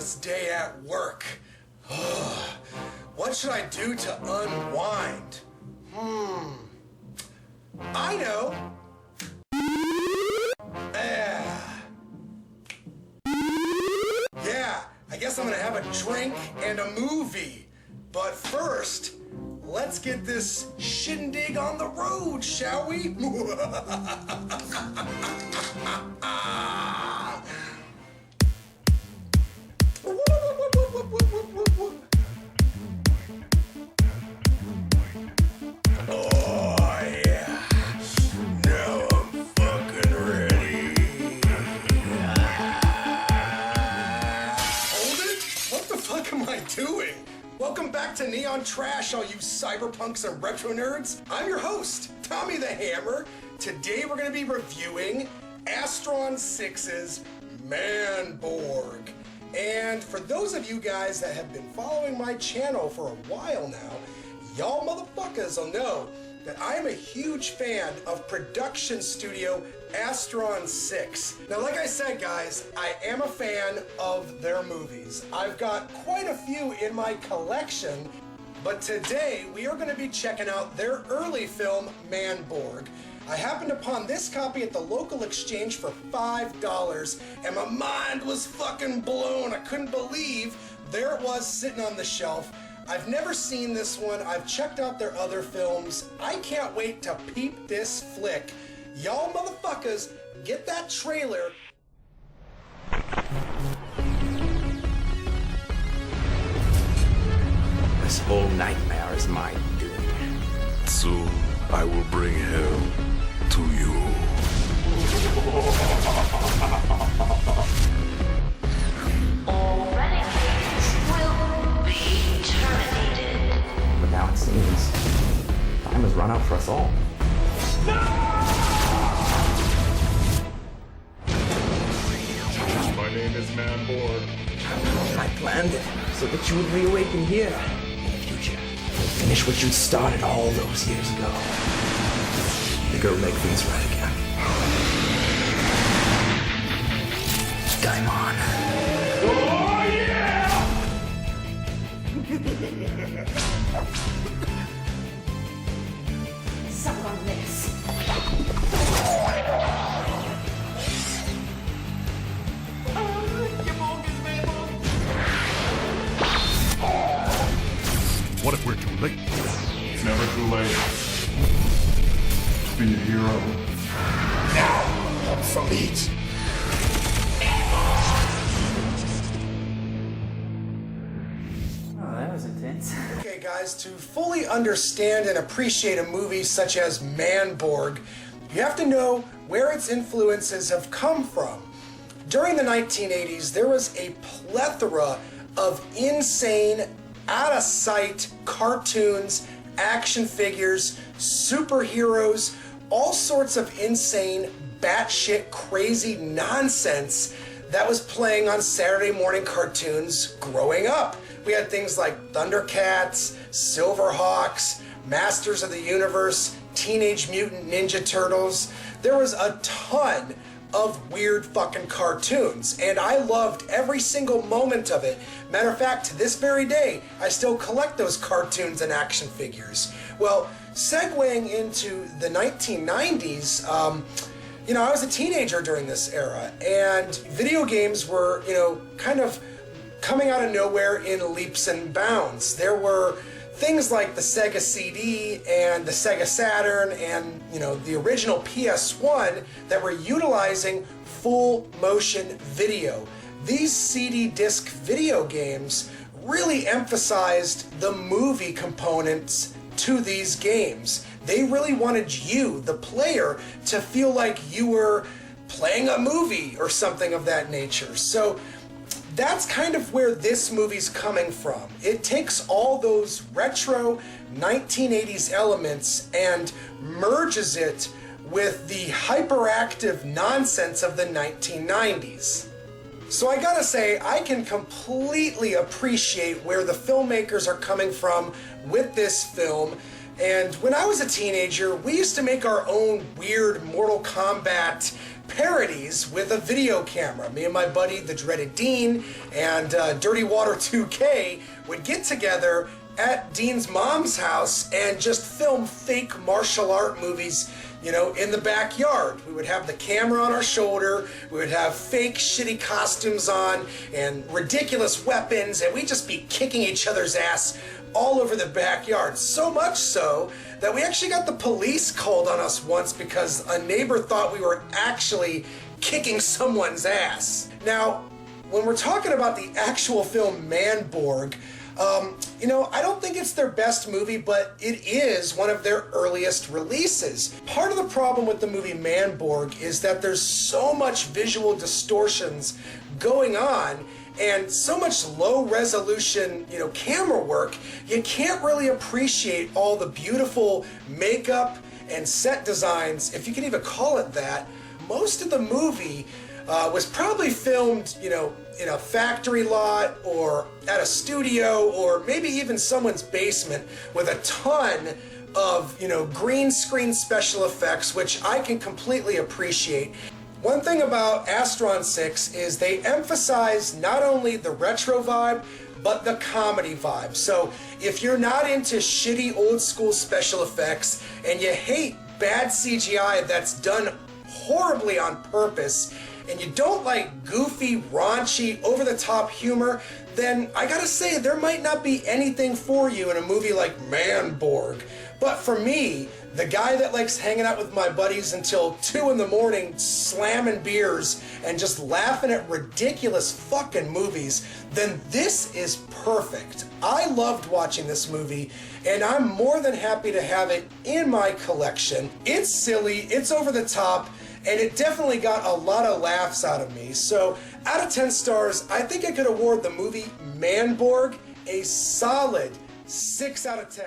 endless day at work. What should I do to unwind? I know. Yeah, I guess I'm gonna have a drink and a movie. But first, let's get this shindig on the road, shall we? Oh yeah, now I'm fucking ready. Hold it? What the fuck am I doing? Welcome back to Neon Trash, all you cyberpunks and retro nerds. I'm your host, Tommy the Hammer. Today we're going to be reviewing Astron 6's Manborg. And for those of you guys that have been following my channel for a while now, y'all motherfuckers will know that I'm a huge fan of production studio Astron 6. Now, like I said, guys, I am a fan of their movies. I've got quite a few in my collection, but today we are going to be checking out their early film, Manborg. I happened upon this copy at the local exchange for $5, and my mind was fucking blown. I couldn't believe there it was sitting on the shelf. I've never seen this one. I've checked out their other films. I can't wait to peep this flick. Y'all motherfuckers, get that trailer. This whole nightmare is my doing. Soon I will bring hell to you. All renegades will be terminated. But now it seems time has run out for us all. My name is Manborg. I planned it so that you would reawaken here in the future. Finish what you'd started all those years ago. Go make things right again. Game on. Oh yeah! Suck on this. What if we're too late? It's never too late to be a hero. Now, from each. Oh, that was intense. Okay, guys, to fully understand and appreciate a movie such as Manborg, you have to know where its influences have come from. During the 1980s, there was a plethora of insane, out-of-sight cartoons, action figures, superheroes, all sorts of insane, batshit crazy nonsense that was playing on Saturday morning cartoons growing up. We had things like Thundercats, Silverhawks, Masters of the Universe, Teenage Mutant Ninja Turtles. There was a ton of weird fucking cartoons, and I loved every single moment of it. Matter of fact, to this very day, I still collect those cartoons and action figures. Well, segueing into the 1990s, I was a teenager during this era, and video games were, kind of coming out of nowhere in leaps and bounds. There were things like the Sega CD and the Sega Saturn and, the original PS1 that were utilizing full motion video. These CD disc video games really emphasized the movie components to these games. They really wanted you, the player, to feel like you were playing a movie or something of that nature. So that's kind of where this movie's coming from. It takes all those retro 1980s elements and merges it with the hyperactive nonsense of the 1990s. So I gotta say, I can completely appreciate where the filmmakers are coming from with this film. And when I was a teenager, we used to make our own weird Mortal Kombat parodies with a video camera. Me and my buddy, the dreaded Dean, and Dirty Water 2K would get together at Dean's mom's house and just film fake martial art movies, in the backyard. We would have the camera on our shoulder, we would have fake shitty costumes on and ridiculous weapons, and we'd just be kicking each other's ass all over the backyard. So much so that we actually got the police called on us once because a neighbor thought we were actually kicking someone's ass. Now, when we're talking about the actual film Manborg, I don't think it's their best movie, but it is one of their earliest releases. Part of the problem with the movie Manborg is that there's so much visual distortions going on and so much low resolution, camera work, you can't really appreciate all the beautiful makeup and set designs, if you can even call it that. Most of the movie was probably filmed, in a factory lot or at a studio or maybe even someone's basement with a ton of, green screen special effects, which I can completely appreciate. One thing about Astron 6 is they emphasize not only the retro vibe, but the comedy vibe. So if you're not into shitty old school special effects and you hate bad CGI that's done horribly on purpose, and you don't like goofy, raunchy, over-the-top humor, then I gotta say, there might not be anything for you in a movie like Manborg. But for me, the guy that likes hanging out with my buddies until 2 in the morning, slamming beers and just laughing at ridiculous fucking movies, then this is perfect. I loved watching this movie, and I'm more than happy to have it in my collection. It's silly, it's over the top, and it definitely got a lot of laughs out of me. So, out of 10 stars, I think I could award the movie Manborg a solid 6 out of 10.